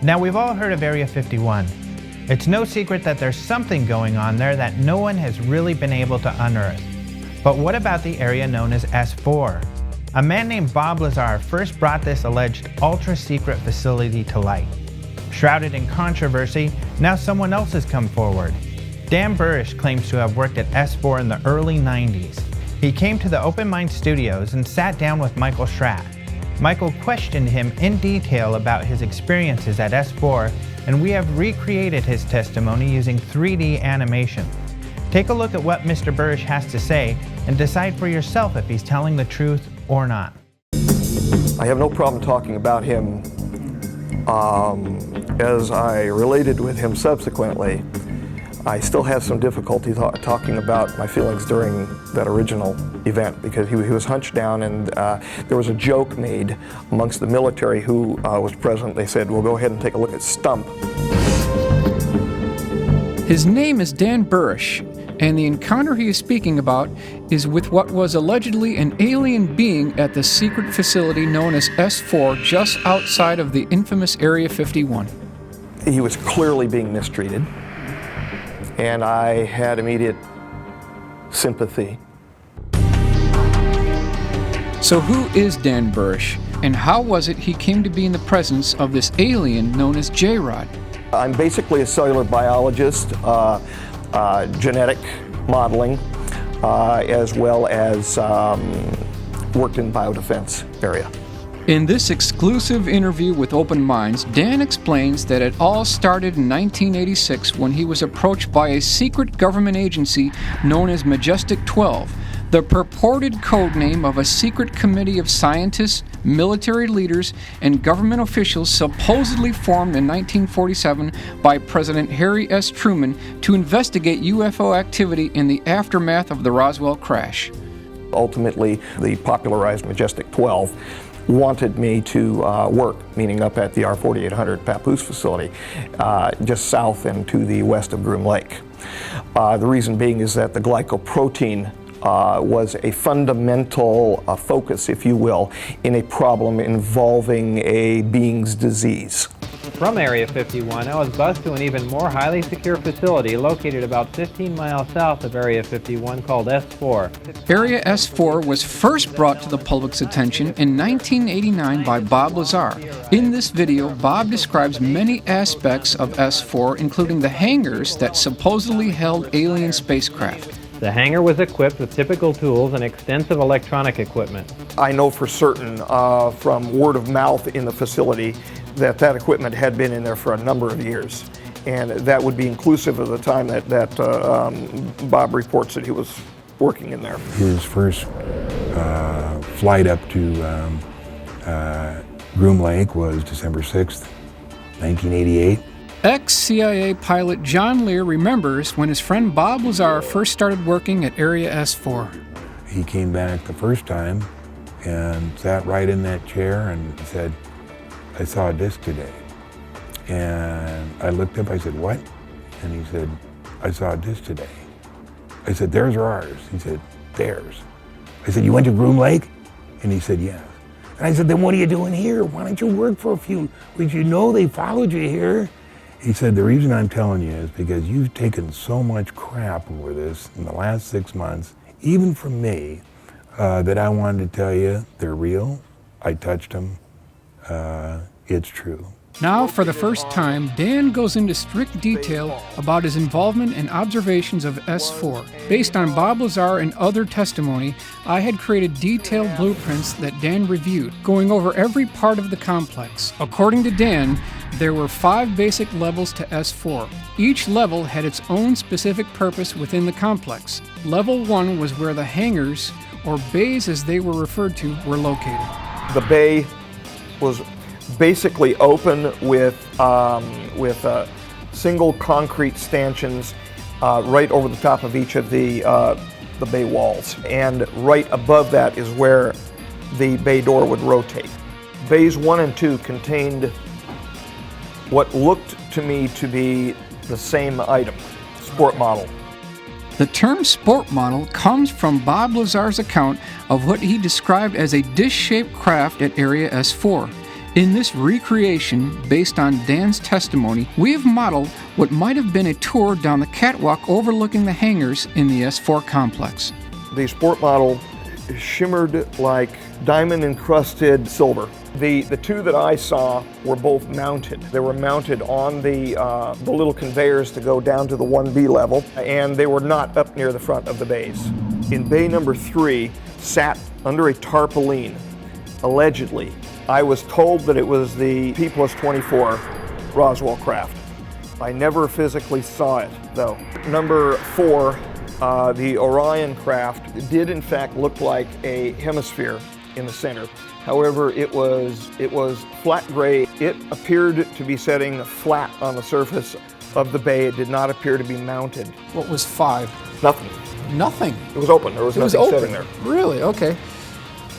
Now, we've all heard of Area 51. It's no secret that there's something going on there that no one has really been able to unearth. But what about the area known as S4? A man named Bob Lazar first brought this alleged ultra-secret facility to light. Shrouded in controversy, now someone else has come forward. Dan Burrish claims to have worked at S4 in the early 90s. He came to the Open Mind Studios and sat down with Michael Schratt. Michael questioned him in detail about his experiences at S4, and we have recreated his testimony using 3D animation. Take a look at what Mr. Burrish has to say and decide for yourself if he's telling the truth or not. I have no problem talking about him. As I related with him subsequently, I still have some difficulty talking about my feelings during that original event because he was hunched down, and there was a joke made amongst the military who was present. They said, "Well, go ahead and take a look at Stump." His name is Dan Burrish, and the encounter he is speaking about is with what was allegedly an alien being at the secret facility known as S4 just outside of the infamous Area 51. He was clearly being mistreated, and I had immediate sympathy. So who is Dan Burrish, and how was it he came to be in the presence of this alien known as J-Rod? I'm basically a cellular biologist, genetic modeling, as well as worked in biodefense area. In this exclusive interview with Open Minds, Dan explains that it all started in 1986 when he was approached by a secret government agency known as Majestic 12, the purported code name of a secret committee of scientists, military leaders, and government officials supposedly formed in 1947 by President Harry S. Truman to investigate UFO activity in the aftermath of the Roswell crash. Ultimately, the popularized Majestic 12 wanted me to work, meaning up at the R4800 Papoose facility, just south and to the west of Groom Lake. The reason being is that the glycoprotein was a fundamental focus, if you will, in a problem involving a being's disease. From Area 51, I was bused to an even more highly secure facility located about 15 miles south of Area 51 called S4. Area S4 was first brought to the public's attention in 1989 by Bob Lazar. In this video, Bob describes many aspects of S4, including the hangars that supposedly held alien spacecraft. The hangar was equipped with typical tools and extensive electronic equipment. I know for certain from word of mouth in the facility that equipment had been in there for a number of years. And that would be inclusive of the time that Bob reports that he was working in there. His first flight up to Groom Lake was December 6th, 1988. Ex-CIA pilot John Lear remembers when his friend Bob Lazar first started working at Area S4. He came back the first time and sat right in that chair and said, "I saw a disc today." And I looked up, I said, "What?" And he said, "I saw a disc today." I said, "Theirs or ours?" He said, "Theirs." I said, "You went to Groom Lake?" And he said, "Yes." And I said, "Then what are you doing here? Why don't you work for a few weeks? You know they followed you here." He said, "The reason I'm telling you is because you've taken so much crap over this in the last 6 months, even from me, that I wanted to tell you they're real. I touched them. It's true." Now, for the first time, Dan goes into strict detail about his involvement and observations of S4. Based on Bob Lazar and other testimony, I had created detailed blueprints that Dan reviewed, going over every part of the complex. According to Dan, there were 5 basic levels to S4. Each level had its own specific purpose within the complex. Level 1 was where the hangars, or bays as they were referred to, were located. The bay was basically open with single concrete stanchions right over the top of each of the bay walls. And right above that is where the bay door would rotate. Bays 1 and 2 contained what looked to me to be the same item, sport model. The term sport model comes from Bob Lazar's account of what he described as a dish-shaped craft at Area S4. In this recreation, based on Dan's testimony, we have modeled what might have been a tour down the catwalk overlooking the hangars in the S4 complex. The sport model shimmered like diamond-encrusted silver. The two that I saw were both mounted. They were mounted on the little conveyors to go down to the 1B level, and they were not up near the front of the bays. In bay number 3, sat under a tarpaulin, allegedly. I was told that it was the P+24 Roswell craft. I never physically saw it, though. Number 4, the Orion craft did in fact look like a hemisphere in the center. However, it was flat gray. It appeared to be setting flat on the surface of the bay. It did not appear to be mounted. What was 5? Nothing. Nothing. It was open. There was nothing sitting there. Really? Okay.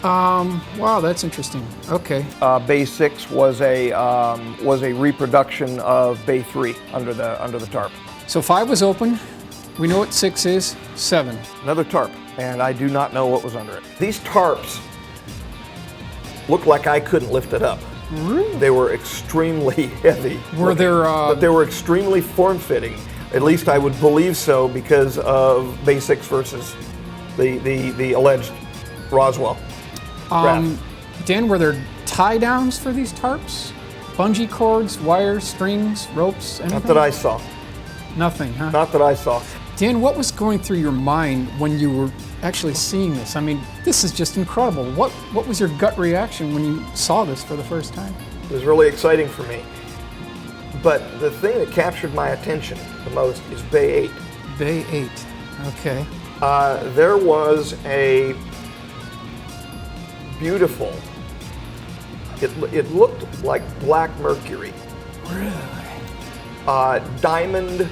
Wow, that's interesting. Okay. Bay 6 was a reproduction of Bay 3 under the tarp. So 5 was open. We know what 6 is. 7. Another tarp, and I do not know what was under it. These tarps looked like I couldn't lift it up. Really? They were extremely heavy. Were there? But they were extremely form-fitting. At least I would believe so because of Bay 6 versus the alleged Roswell craft. Dan, were there tie downs for these tarps? Bungee cords, wires, strings, ropes, anything? Not that I saw. Nothing, huh? Not that I saw. Dan, what was going through your mind when you were actually seeing this? I mean, this is just incredible. What was your gut reaction when you saw this for the first time? It was really exciting for me. But the thing that captured my attention the most is Bay 8. Bay 8, okay. There was a beautiful, it looked like black mercury. Really? Diamond,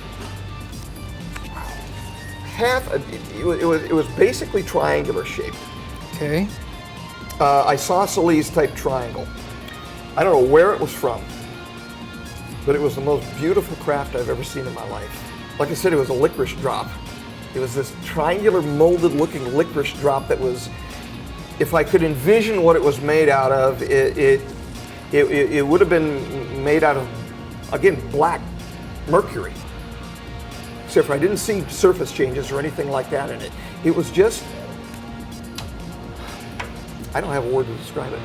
it was basically triangular shaped. Okay. Isosceles type triangle. I don't know where it was from, but it was the most beautiful craft I've ever seen in my life. Like I said, it was a licorice drop. It was this triangular molded looking licorice drop that was, if I could envision what it was made out of, it would have been made out of, again, black mercury. Except for I didn't see surface changes or anything like that in it. It was just, I don't have a word to describe it.